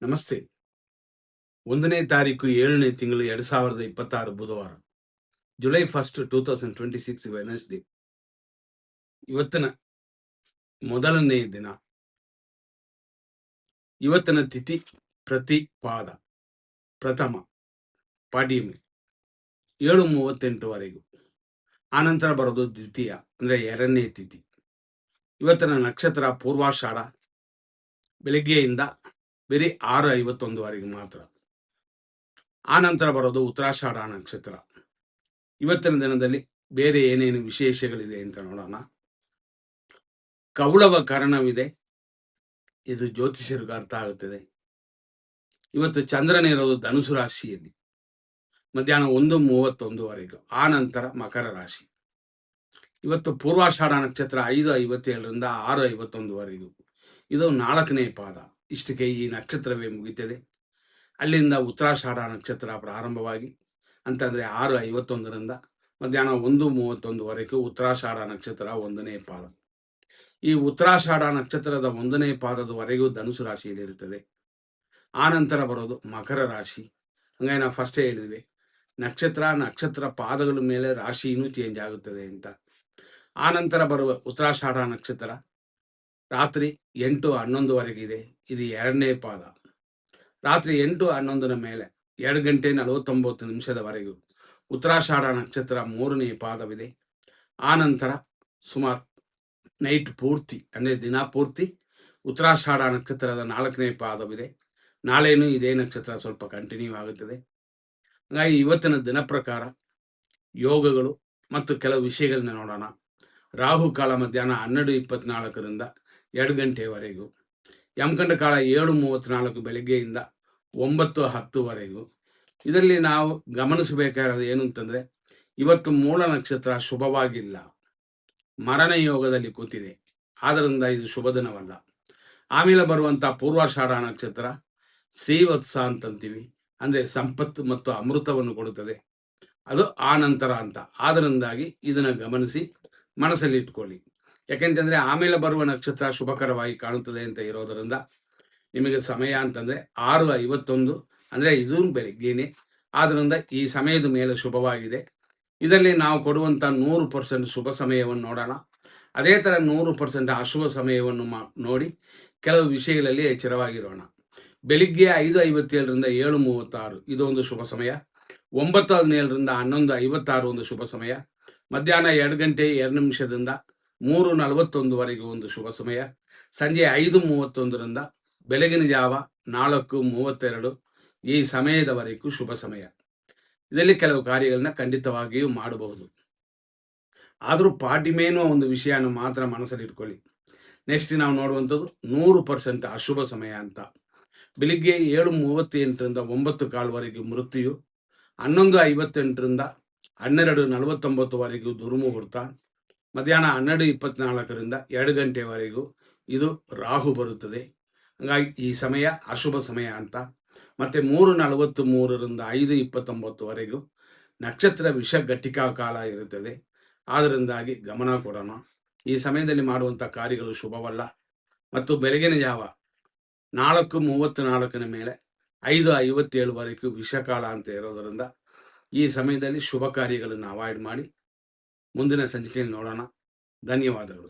ನಮಸ್ತೆ. 1ನೇ ತಾರೀಕು 7ನೇ ತಿಂಗಳು 2026 ಬುಧವಾರ, ಜುಲೈ 1, 2026 ವೆಡ್ನೆಸ್ಡೇ. ಇವತ್ತಿನ ಮೊದಲನೇ ದಿನ. ಇವತ್ತಿನ ತಿಥಿ ಪ್ರತಿಪಾದ, ಪ್ರಥಮ, ಪಾಡ್ಯಮಿ 7:38ವರೆಗೂ. ಆನಂತರ ಬರೋದು ದ್ವಿತೀಯ ಅಂದರೆ ಎರಡನೇ ತಿಥಿ. ಇವತ್ತಿನ ನಕ್ಷತ್ರ ಪೂರ್ವಾಷಾಢ, ಬೆಳಗ್ಗೆಯಿಂದ ಬರೀ 6:51ವರೆಗೂ ಮಾತ್ರ. ಆನಂತರ ಬರೋದು ಉತ್ತರಾಷಾಢ ನಕ್ಷತ್ರ. ಇವತ್ತಿನ ದಿನದಲ್ಲಿ ಬೇರೆ ಏನೇನು ವಿಶೇಷಗಳಿದೆ ಅಂತ ನೋಡೋಣ. ಕೌಳವ ಕಾರಣವಿದೆ, ಇದು ಜ್ಯೋತಿಷ್ಯರಿಗೆ ಅರ್ಥ ಆಗುತ್ತದೆ. ಇವತ್ತು ಚಂದ್ರನಿರೋದು ಧನುಸು ರಾಶಿಯಲ್ಲಿ ಮಧ್ಯಾಹ್ನ 1:31ವರೆಗೂ. ಆನಂತರ ಮಕರ ರಾಶಿ. ಇವತ್ತು ಪೂರ್ವಾಷಾಢ ನಕ್ಷತ್ರ 5:57ರಿಂದ 6:51ವರೆಗೂ. ಇದು 4ನೇ ಪಾದ. ಇಷ್ಟಕ್ಕೆ ಈ ನಕ್ಷತ್ರವೇ ಮುಗಿತದೆ. ಅಲ್ಲಿಂದ ಉತ್ತರಾಷಾಢ ನಕ್ಷತ್ರ ಪ್ರಾರಂಭವಾಗಿ ಅಂತಂದರೆ 6:51ರಿಂದ ಮಧ್ಯಾಹ್ನ 1:31ವರೆಗೂ ಉತ್ತರಾಷಾಢ ನಕ್ಷತ್ರ 1ನೇ ಪಾದ. ಈ ಉತ್ತರಾಷಾಢ ನಕ್ಷತ್ರದ 1ನೇ ಪಾದದವರೆಗೂ ಧನುಸು ರಾಶಿಯಲ್ಲಿರುತ್ತದೆ. ಆನಂತರ ಬರೋದು ಮಕರ ರಾಶಿ. ಹಂಗಾಗಿ ನಾವು ಫಸ್ಟೇ ಹೇಳಿದ್ವಿ, ನಕ್ಷತ್ರ ಪಾದಗಳ ಮೇಲೆ ರಾಶಿಯೂ ಚೇಂಜ್ ಆಗುತ್ತದೆ ಅಂತ. ಆನಂತರ ಬರುವ ಉತ್ತರಾಷಾಢ ನಕ್ಷತ್ರ ರಾತ್ರಿ 8:11ವರೆಗಿದೆ. ಇದು 2ನೇ ಪಾದ. ರಾತ್ರಿ 8:11 ಮೇಲೆ 2:49ವರೆಗೂ ಉತ್ತರಾಷಾಢ ನಕ್ಷತ್ರ 3ನೇ ಪಾದವಿದೆ. ಆನಂತರ ಸುಮಾರು ನೈಟ್ ಪೂರ್ತಿ ಅಂದರೆ ದಿನ ಪೂರ್ತಿ ಉತ್ತರಾಷಾಢ ನಕ್ಷತ್ರದ 4ನೇ ಪಾದವಿದೆ. ನಾಳೆನೂ ಇದೇ ನಕ್ಷತ್ರ ಸ್ವಲ್ಪ ಕಂಟಿನ್ಯೂ ಆಗುತ್ತದೆ. ಹಾಗಾಗಿ ಇವತ್ತಿನ ದಿನ ಪ್ರಕಾರ ಯೋಗಗಳು ಮತ್ತು ಕೆಲವು ವಿಷಯಗಳನ್ನ ನೋಡೋಣ. ರಾಹುಕಾಲ ಮಧ್ಯಾಹ್ನ 12:24ರಿಂದ 2 ಗಂಟೆವರೆಗೂ. ಯಮಗಂಡ ಕಾಲ 7:34 ಬೆಳಗ್ಗೆಯಿಂದ 9:10ವರೆಗೂ. ಇದರಲ್ಲಿ ನಾವು ಗಮನಿಸಬೇಕಾಗಿರೋದು ಏನು ಅಂತಂದರೆ, ಇವತ್ತು ಮೂಲ ನಕ್ಷತ್ರ ಶುಭವಾಗಿಲ್ಲ, ಮರಣ ಯೋಗದಲ್ಲಿ ಕೂತಿದೆ. ಆದ್ದರಿಂದ ಇದು ಶುಭ ದಿನವಲ್ಲ. ಆಮೇಲೆ ಬರುವಂಥ ಪೂರ್ವಾಷಾಢ ನಕ್ಷತ್ರ ಶ್ರೀವತ್ಸ ಅಂತಂತೀವಿ, ಅಂದರೆ ಸಂಪತ್ತು ಮತ್ತು ಅಮೃತವನ್ನು ಕೊಡುತ್ತದೆ. ಅದು ಆನಂತರ ಅಂತ. ಆದ್ದರಿಂದಾಗಿ ಇದನ್ನು ಗಮನಿಸಿ ಮನಸ್ಸಲ್ಲಿ ಇಟ್ಕೊಳ್ಳಿ. ಯಾಕೆಂತಂದರೆ ಆಮೇಲೆ ಬರುವ ನಕ್ಷತ್ರ ಶುಭಕರವಾಗಿ ಕಾಣುತ್ತದೆ ಅಂತ ಇರೋದರಿಂದ ನಿಮಗೆ ಸಮಯ ಅಂತಂದರೆ 6:51 ಅಂದರೆ ಇದು ಬೆಳಗ್ಗೆನೆ. ಆದ್ದರಿಂದ ಈ ಸಮಯದ ಮೇಲೆ ಶುಭವಾಗಿದೆ. ಇದರಲ್ಲಿ ನಾವು ಕೊಡುವಂಥ 100% ಶುಭ ಸಮಯವನ್ನು ನೋಡೋಣ. ಅದೇ ಥರ 100% ಅಶುಭ ಸಮಯವನ್ನು ನೋಡಿ ಕೆಲವು ವಿಷಯಗಳಲ್ಲಿ ಎಚ್ಚರವಾಗಿರೋಣ. ಬೆಳಿಗ್ಗೆ 5:57ರಿಂದ 7:36 ಇದು ಒಂದು ಶುಭ ಸಮಯ. 9:17ರಿಂದ 11:56 ಒಂದು ಶುಭ ಸಮಯ. ಮಧ್ಯಾಹ್ನ 2 ಗಂಟೆ 2 ನಿಮಿಷದಿಂದ 3:41ವರೆಗೂ ಒಂದು ಶುಭ ಸಮಯ. ಸಂಜೆ 5:31ರಿಂದ ಬೆಳಗಿನ ಜಾವ 4:32 ಈ ಸಮಯದವರೆಗೂ ಶುಭ ಸಮಯ. ಇದರಲ್ಲಿ ಕೆಲವು ಕಾರ್ಯಗಳನ್ನ ಖಂಡಿತವಾಗಿಯೂ ಮಾಡಬಹುದು. ಆದರೂ ಪಾಡ್ಯಮೇನೋ ಒಂದು ವಿಷಯನ ಮಾತ್ರ ಮನಸ್ಸಲ್ಲಿ ಇಟ್ಕೊಳ್ಳಿ. ನೆಕ್ಸ್ಟ್ ನಾವು ನೋಡುವಂಥದ್ದು 100% ಅಶುಭ ಸಮಯ ಅಂತ. ಬೆಳಿಗ್ಗೆ 7:38ರಿಂದ 9:15ವರೆಗೂ ಮೃತ್ಯು. 11:58ರಿಂದ 12:49ವರೆಗೂ ದುರ್ಮುಹೂರ್ತ. ಮಧ್ಯಾಹ್ನ 12:24ರಿಂದ 2 ಗಂಟೆವರೆಗೂ ಇದು ರಾಹು ಬರುತ್ತದೆ. ಹಾಗಾಗಿ ಈ ಸಮಯ ಅಶುಭ ಸಮಯ ಅಂತ. ಮತ್ತು 3:43ರಿಂದ 5:29ವರೆಗೂ ನಕ್ಷತ್ರ ವಿಷ ಘಟಿಕಾ ಕಾಲ ಇರುತ್ತದೆ. ಆದ್ದರಿಂದಾಗಿ ಗಮನ ಕೊಡೋಣ. ಈ ಸಮಯದಲ್ಲಿ ಮಾಡುವಂಥ ಕಾರ್ಯಗಳು ಶುಭವಲ್ಲ. ಮತ್ತು ಬೆಳಗಿನ ಜಾವ 4:34 ಮೇಲೆ 5:57ವರೆಗೂ ವಿಷಕಾಲ ಅಂತ ಇರೋದರಿಂದ ಈ ಸಮಯದಲ್ಲಿ ಶುಭ ಕಾರ್ಯಗಳನ್ನು ಅವಾಯ್ಡ್ ಮಾಡಿ ಮುಂದಿನ ಸಂಚಿಕೆಯಲ್ಲಿ ನೋಡೋಣ. ಧನ್ಯವಾದಗಳು.